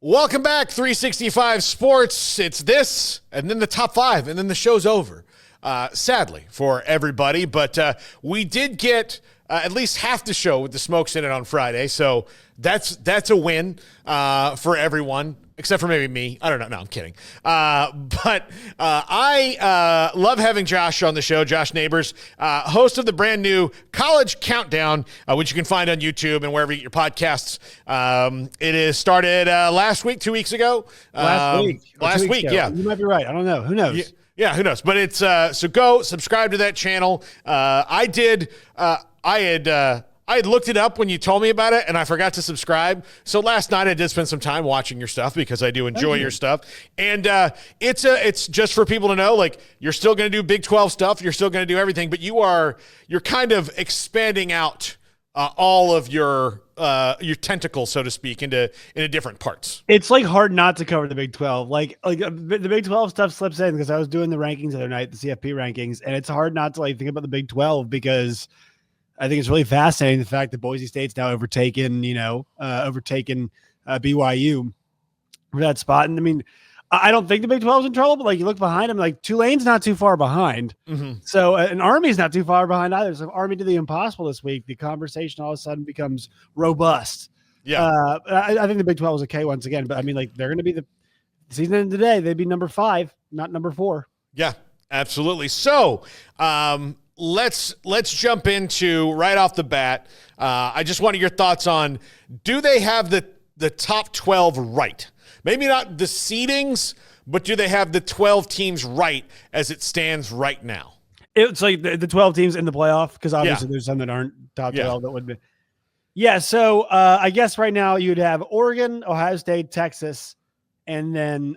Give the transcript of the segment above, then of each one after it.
Welcome back, 365 Sports. It's this, and then the top five, and then the show's over. Sadly for everybody, but we did get at least half the show with the Smokes in it on Friday, so that's a win for everyone. Except for maybe me. I don't know. No, I'm kidding. But I love having Josh on the show, Josh Neighbors, host of the brand new College Countdown, which you can find on YouTube and wherever you get your podcasts. It is started last week, 2 weeks ago. Last week, yeah. You might be right. I don't know. Who knows? Yeah, who knows? But it's so go subscribe to that channel. I had looked it up when you told me about it, and I forgot to subscribe. So last night I did spend some time watching your stuff because I do enjoy your stuff. And it's just for people to know, like, you're still going to do Big 12 stuff. You're still going to do everything, but you're kind of expanding out all of your tentacles, so to speak, into different parts. It's like hard not to cover the Big 12. Like the Big 12 stuff slips in because I was doing the rankings the other night, the CFP rankings, and it's hard not to think about the Big 12 because I think it's really fascinating the fact that Boise State's now overtaken BYU for that spot. And I mean, I don't think the Big 12 is in trouble, but you look behind them, Tulane's not too far behind. Mm-hmm. So an Army's not too far behind either. So if Army did the impossible this week, the conversation all of a sudden becomes robust. Yeah. I think the Big 12 is okay once again, but I mean, they're going to be the season end today. They'd be number 5, not number 4. Yeah, absolutely. So, let's jump into right off the bat. I just wanted your thoughts on, do they have the top 12 right? Maybe not the seedings, but do they have the 12 teams right as it stands right now? It's like the 12 teams in the playoff, because obviously there's some that aren't top 12 that would be. Yeah, so I guess right now you'd have Oregon, Ohio State, Texas, and then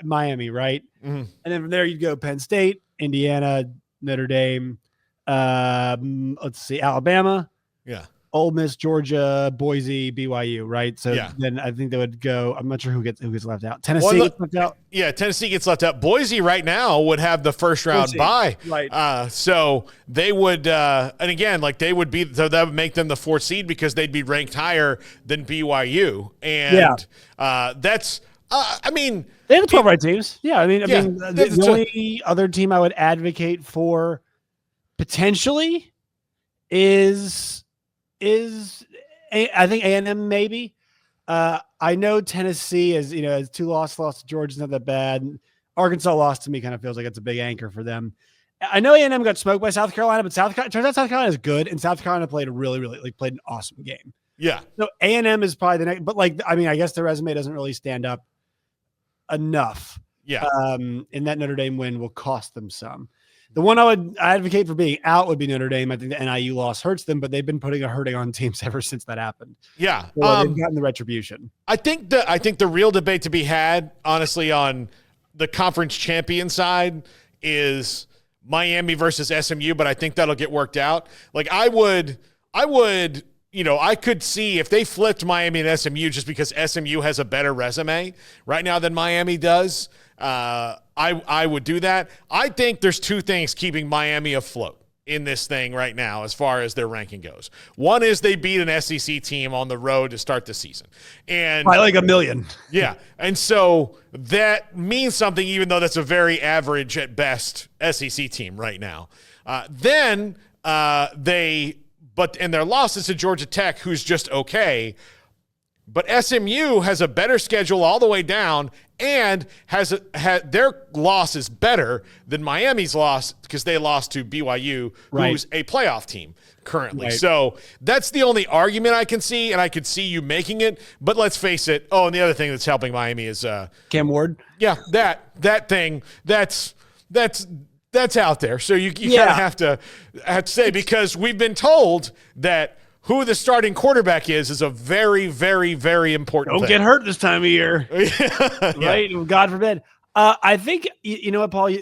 Miami, right? Mm-hmm. And then from there you'd go Penn State, Indiana, Notre Dame, let's see, Alabama, Ole Miss, Georgia, Boise, BYU, right? So then I think they would go. I'm not sure who gets left out. Tennessee gets left out. Yeah, Tennessee gets left out. Boise right now would have the first round bye, right? So they would, and again, they would be. So that would make them the 4th seed because they'd be ranked higher than BYU, and that's. I mean, they have the 12 right teams. Yeah, I mean, the only other team I would advocate for potentially is I think A&M maybe. I know Tennessee has 2 lost to Georgia's not that bad. Arkansas lost to me kind of feels like it's a big anchor for them. I know A&M got smoked by South Carolina, but turns out South Carolina is good, and South Carolina played played an awesome game. Yeah. So A&M is probably the next, but I guess the resume doesn't really stand up enough. Yeah. And that Notre Dame win will cost them some. The one I would advocate for being out would be Notre Dame. I think the NIU loss hurts them, but they've been putting a hurting on teams ever since that happened. Yeah. So they've gotten the retribution. I think the real debate to be had, honestly, on the conference champion side is Miami versus SMU, but I think that'll get worked out. I could see if they flipped Miami and SMU just because SMU has a better resume right now than Miami does. I would do that. I think there's 2 things keeping Miami afloat in this thing right now as far as their ranking goes. One is they beat an SEC team on the road to start the season. And by 1 million. Yeah. And so that means something, even though that's a very average at best SEC team right now. And their losses to Georgia Tech, who's just okay. But SMU has a better schedule all the way down and had their loss is better than Miami's loss because they lost to BYU, who's a playoff team currently. Right. So that's the only argument I can see, and I could see you making it. But let's face it. Oh, and the other thing that's helping Miami is Cam Ward. Yeah, that thing that's out there. So you kind of have to say, because we've been told that who the starting quarterback is a very, very, very important thing. Don't get hurt this time of year. Right? Yeah. God forbid. I think, you know what, Paul,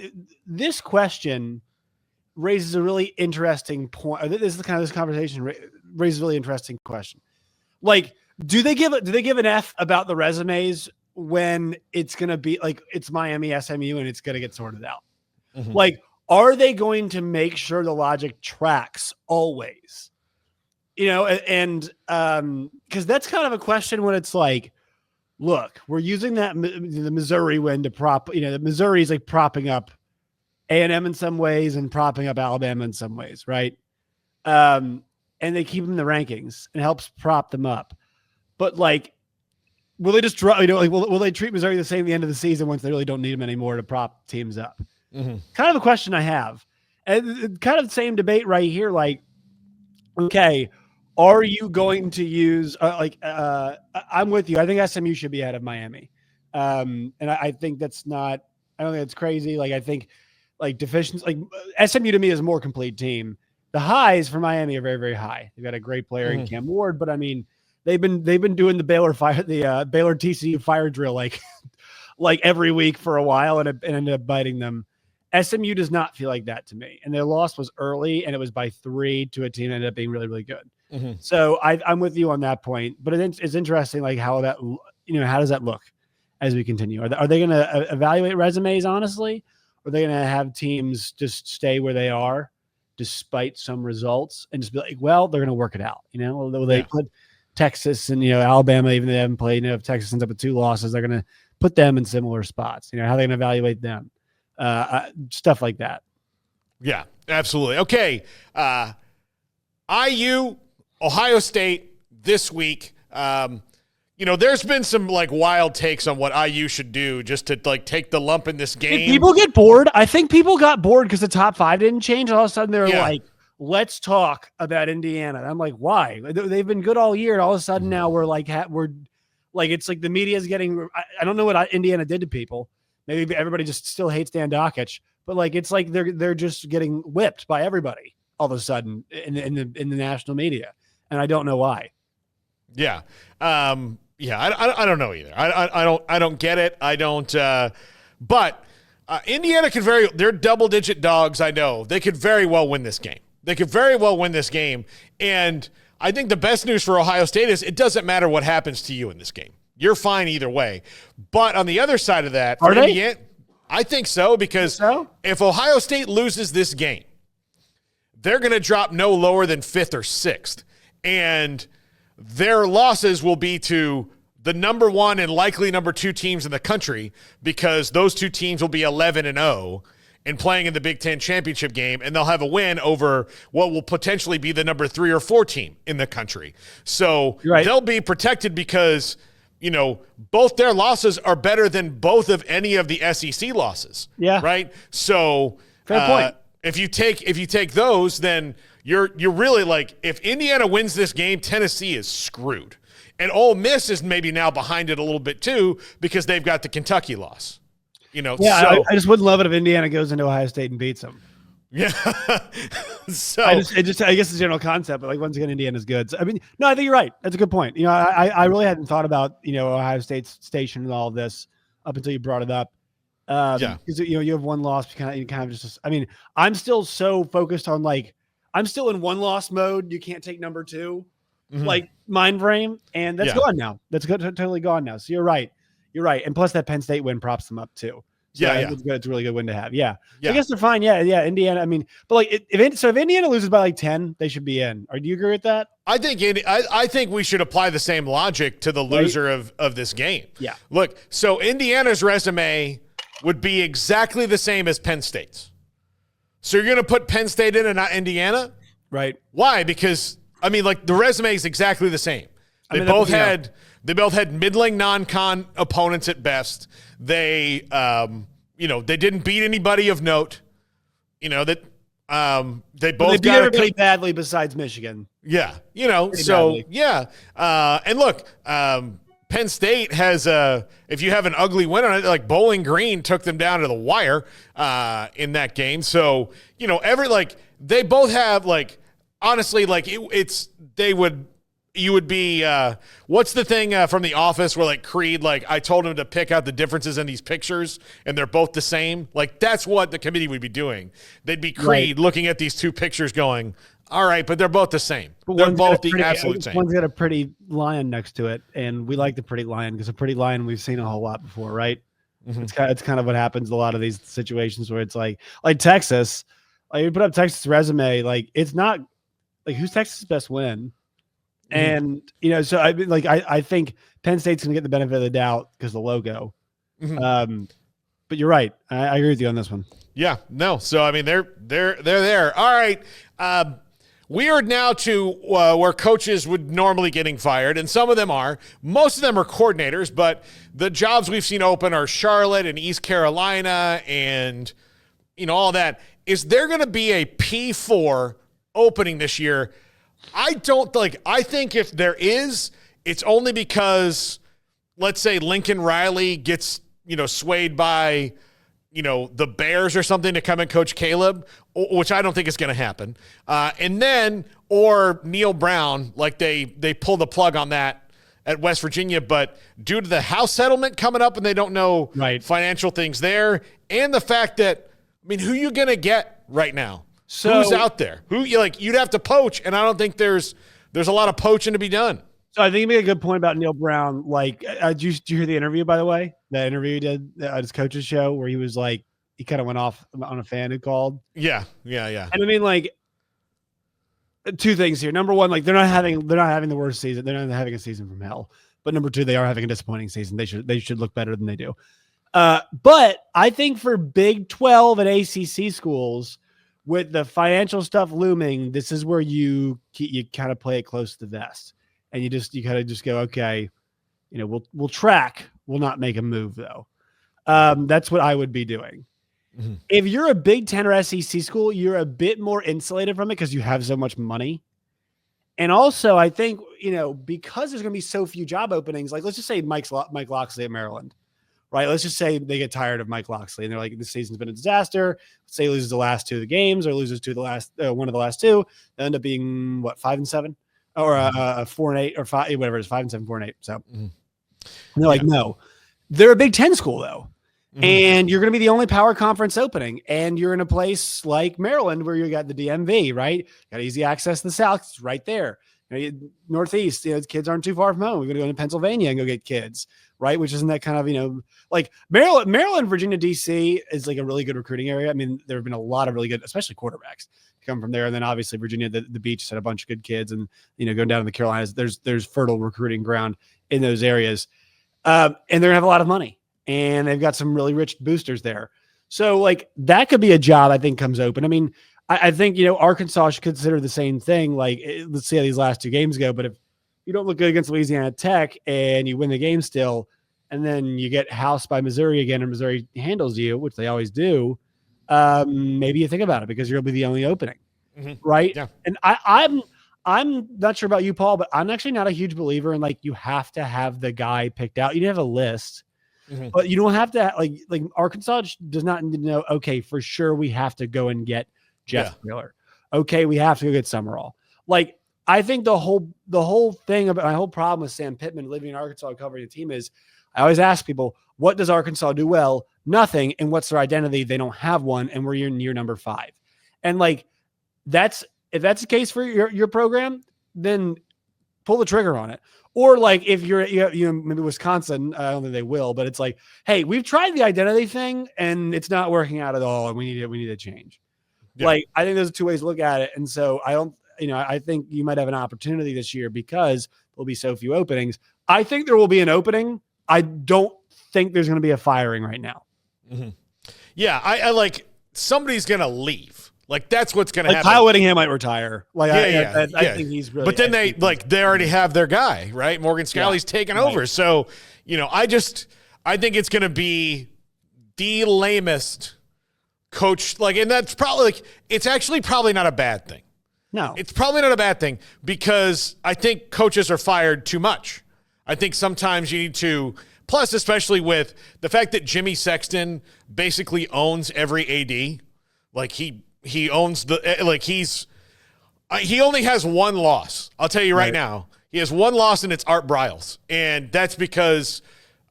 this question raises a really interesting point. This conversation raises a really interesting question. Do they give an F about the resumes when it's going to be it's Miami, SMU, and it's going to get sorted out? Mm-hmm. Are they going to make sure the logic tracks always? And because that's kind of a question when it's look, we're using the Missouri win to prop, the Missouri is like propping up A&M in some ways and propping up Alabama in some ways, right? And they keep them in the rankings and helps prop them up. But like, will they just drop, will they treat Missouri the same at the end of the season once they really don't need them anymore to prop teams up? Mm-hmm. Kind of a question I have. And kind of the same debate right here. Like, okay, are you going to use I'm with you. I think SMU should be ahead of Miami. And I think I don't think it's crazy. Like, I think like deficiency, like SMU to me is a more complete team. The highs for Miami are very, very high. They've got a great player in Cam Ward, but I mean, they've been doing the Baylor TCU fire drill like every week for a while, and it ended up biting them. SMU does not feel like that to me, and their loss was early, and it was by 3 to a team that ended up being really, really good. Mm-hmm. So I'm with you on that point, but it's interesting, like how that how does that look as we continue? Are they going to evaluate resumes honestly, or are they going to have teams just stay where they are despite some results and just be like, well, they're going to work it out? Will they put Texas and Alabama, even though they haven't played, if Texas ends up with 2 losses, they're going to put them in similar spots. How are they going to evaluate them? Stuff like that. Yeah, absolutely. Okay. IU, Ohio State this week. There's been some like wild takes on what IU should do just to like take the lump in this game. Did people get bored? I think people got bored because the top 5 didn't change. All of a sudden they were like, let's talk about Indiana. And I'm like, why? They've been good all year. And all of a sudden now we're like, it's like the media is getting, I don't know what Indiana did to people. Maybe everybody just still hates Dan Dockich, but like, it's like they're just getting whipped by everybody all of a sudden in the national media. And I don't know why. Yeah. I don't know either. I don't get it. I don't, but Indiana they're double digit dogs. I know they could very well win this game. And I think the best news for Ohio State is it doesn't matter what happens to you in this game. You're fine either way. But on the other side of that, are they? Indiana, I think so, because if Ohio State loses this game, they're going to drop no lower than 5th or 6th. And their losses will be to the number 1 and likely number 2 teams in the country, because those 2 teams will be 11-0 and playing in the Big Ten championship game, and they'll have a win over what will potentially be the number 3 or 4 team in the country. So they'll be protected because both their losses are better than both of any of the SEC losses. Yeah. Right. So fair point. If you take those, then you're really like, if Indiana wins this game, Tennessee is screwed. And Ole Miss is maybe now behind it a little bit too, because they've got the Kentucky loss. Yeah, I just wouldn't love it if Indiana goes into Ohio State and beats them. Yeah. So I guess the general concept, but like once again, Indiana's good. So, I mean, no, I think you're right. That's a good point. I really hadn't thought about, Ohio State's station and all of this up until you brought it up. Because you have one loss, kind of just. I mean, I'm still so focused on I'm still in 1-loss mode. You can't take number 2, mind frame, and that's gone now. That's totally gone now. So you're right. And plus that Penn State win props them up too. So it's good. It's a really good win to have. Yeah. I guess they're fine. Yeah. Indiana. I mean, but like if Indiana loses by 10, they should be in. Or do you agree with that? I think we should apply the same logic to the loser of this game. Yeah. Look, so Indiana's resume would be exactly the same as Penn State's. So you're going to put Penn State in and not Indiana? Right. Why? Because I mean, like the resume is exactly the same. They both had middling non-con opponents at best. They they didn't beat anybody of note. They both beat everybody badly besides Michigan. Yeah. And look, Penn State has if you have an ugly win on it, like Bowling Green took them down to the wire in that game. So, they both have honestly, you would be what's the thing from The Office where Creed, I told him to pick out the differences in these pictures and they're both the same. That's what the committee would be doing. They'd be Creed looking at these 2 pictures going, all right, but they're both the same. They're both the absolute same. One's got a pretty lion next to it, and we like the pretty lion because a pretty lion we've seen a whole lot before, right? Mm-hmm. It's kind of what happens in a lot of these situations where it's like Texas. You put up Texas' resume, it's not who's Texas' best win? And, so I think Penn State's going to get the benefit of the doubt because the logo. But you're right. I agree with you on this one. Yeah, no. So, I mean, they're there. All right. We are now to where coaches would normally getting fired, and some of them are. Most of them are coordinators, but the jobs we've seen open are Charlotte and East Carolina and, all that. Is there going to be a P4 opening this year? I think if there is, it's only because, let's say, Lincoln Riley gets, swayed by, the Bears or something to come and coach Caleb, which I don't think is going to happen. Or Neil Brown, like they pull the plug on that at West Virginia, but due to the house settlement coming up and they don't know financial things there, and the fact that, who you going to get right now? So, who's out there? You'd have to poach, and I don't think there's a lot of poaching to be done. So I think you made a good point about Neil Brown. Did you hear the interview, by the way? The interview he did at his coach's show where he was he kind of went off on a fan who called. Yeah. And two things here. Number one, they're not having the worst season. They're not having a season from hell. But number two, they are having a disappointing season. They should look better than they do. But I think for Big 12 and ACC schools, with the financial stuff looming, this is where you kind of play it close to the vest, and you kind of just go, okay, we'll track, we'll not make a move though. That's what I would be doing. Mm-hmm. If you're a Big 10 or SEC school, you're a bit more insulated from it because you have so much money. And also, I think because there's going to be so few job openings, let's just say Mike Locksley at Maryland. Right, let's just say they get tired of Mike Locksley and they're like, this season's been a disaster. Let's say he loses the last two of the games or loses to the last one of the last two. They end up being 5-7 or 4-8 or 5, whatever it is, 5-7, 4-8. So they're like, no, they're a Big 10 school though, and you're going to be the only power conference opening, and you're in a place like Maryland where you got the DMV, right? Got easy access to the South, it's right there. Northeast, kids aren't too far from home. We're going to go into Pennsylvania and go get kids, right? Which isn't that kind of, Maryland, Virginia, DC is a really good recruiting area. There have been a lot of really good, especially quarterbacks come from there. And then obviously Virginia, the beach had a bunch of good kids, and, going down to the Carolinas, there's fertile recruiting ground in those areas. And they're gonna have a lot of money, and they've got some really rich boosters there. So that could be a job I think comes open. I think, Arkansas should consider the same thing. Let's see how these last two games go. But if you don't look good against Louisiana Tech and you win the game still, and then you get housed by Missouri again, and Missouri handles you, which they always do, maybe you think about it because you'll be the only opening, right? Yeah. And I'm not sure about you, Paul, but I'm actually not a huge believer in you have to have the guy picked out. You have a list. But you don't have to Arkansas does not need to know, okay, for sure we have to go and get Jeff Miller. Okay, we have to go get Summerall. I think the whole thing about my whole problem with Sam Pittman living in Arkansas and covering the team is I always ask people, what does Arkansas do well? Nothing. And what's their identity? They don't have one. And we're in year number 5. And if that's the case for your program, then pull the trigger on it. Or if you're maybe Wisconsin, I don't think they will, but it's hey, we've tried the identity thing and it's not working out at all, and we need to change. Yeah. I think there's two ways to look at it. And so I think you might have an opportunity this year because there'll be so few openings. I think there will be an opening. I don't think there's going to be a firing right now. Mm-hmm. Yeah. I somebody's going to leave. That's what's going to happen. Kyle Whittingham might retire. I think he's really. But then they already have their guy, right? Morgan Scalley's taken over. So, I think it's going to be the lamest coach. And that's probably it's actually probably not a bad thing. No, it's probably not a bad thing because I think coaches are fired too much. I think sometimes you need to. Plus, especially with the fact that Jimmy Sexton basically owns every AD, he owns he only has one loss. I'll tell you right now. He has one loss, and it's Art Briles. And that's because,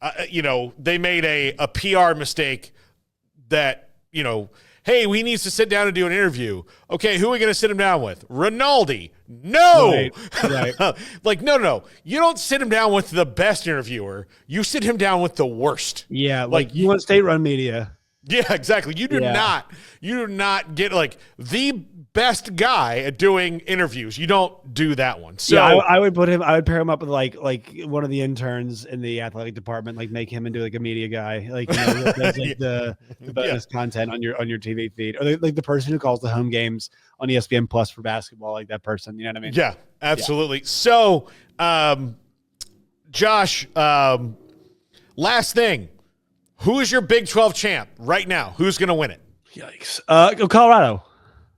they made a PR mistake that, hey, we need to sit down and do an interview. Okay, who are we going to sit him down with? Rinaldi. No. Right. No. You don't sit him down with the best interviewer. You sit him down with the worst. Yeah, you want state-run media. Yeah, exactly. You do not get like the best guy at doing interviews. You don't do that one. So yeah, I would pair him up with like one of the interns in the athletic department, like make him into like a media guy, like, you know, does like the bonus content on your TV feed, or like the person who calls the home games on ESPN Plus for basketball, like that person. You know what I mean? Yeah, absolutely. Yeah. So, Josh, last thing. Who is your Big 12 champ right now? Who's going to win it? Yikes. Colorado.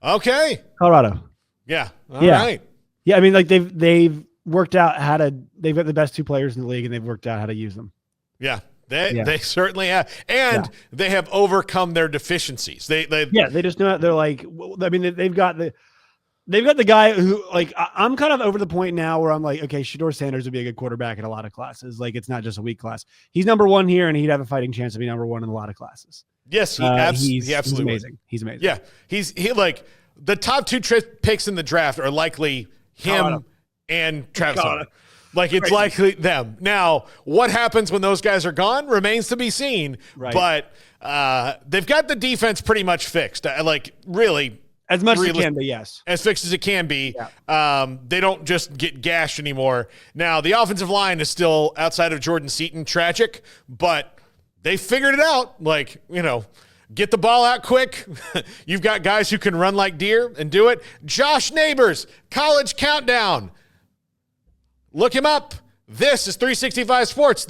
Okay. Colorado. Yeah. All right. Yeah, I mean, like they've worked out they've got the best two players in the league, and they've worked out how to use them. Yeah. They certainly have. And they have overcome their deficiencies. They just know they're like, I mean, they've got the guy who, like, I'm kind of over the point now where I'm like, okay, Shedeur Sanders would be a good quarterback in a lot of classes. Like, it's not just a weak class. He's number one here, and he'd have a fighting chance to be number one in a lot of classes. Yes, he absolutely he's amazing. He's amazing. Yeah, he like the top two picks in the draft are likely him and Travis Hunter. Like, it's likely them. Now, what happens when those guys are gone remains to be seen. Right. But they've got the defense pretty much fixed. Like, really. As much as it can be, yes. As fixed as it can be. Yeah. They don't just get gashed anymore. Now, the offensive line is still, outside of Jordan Seaton, tragic, but they figured it out. Like, you know, get the ball out quick. You've got guys who can run like deer and do it. Josh Neighbors, College Countdown. Look him up. This is 365 Sports.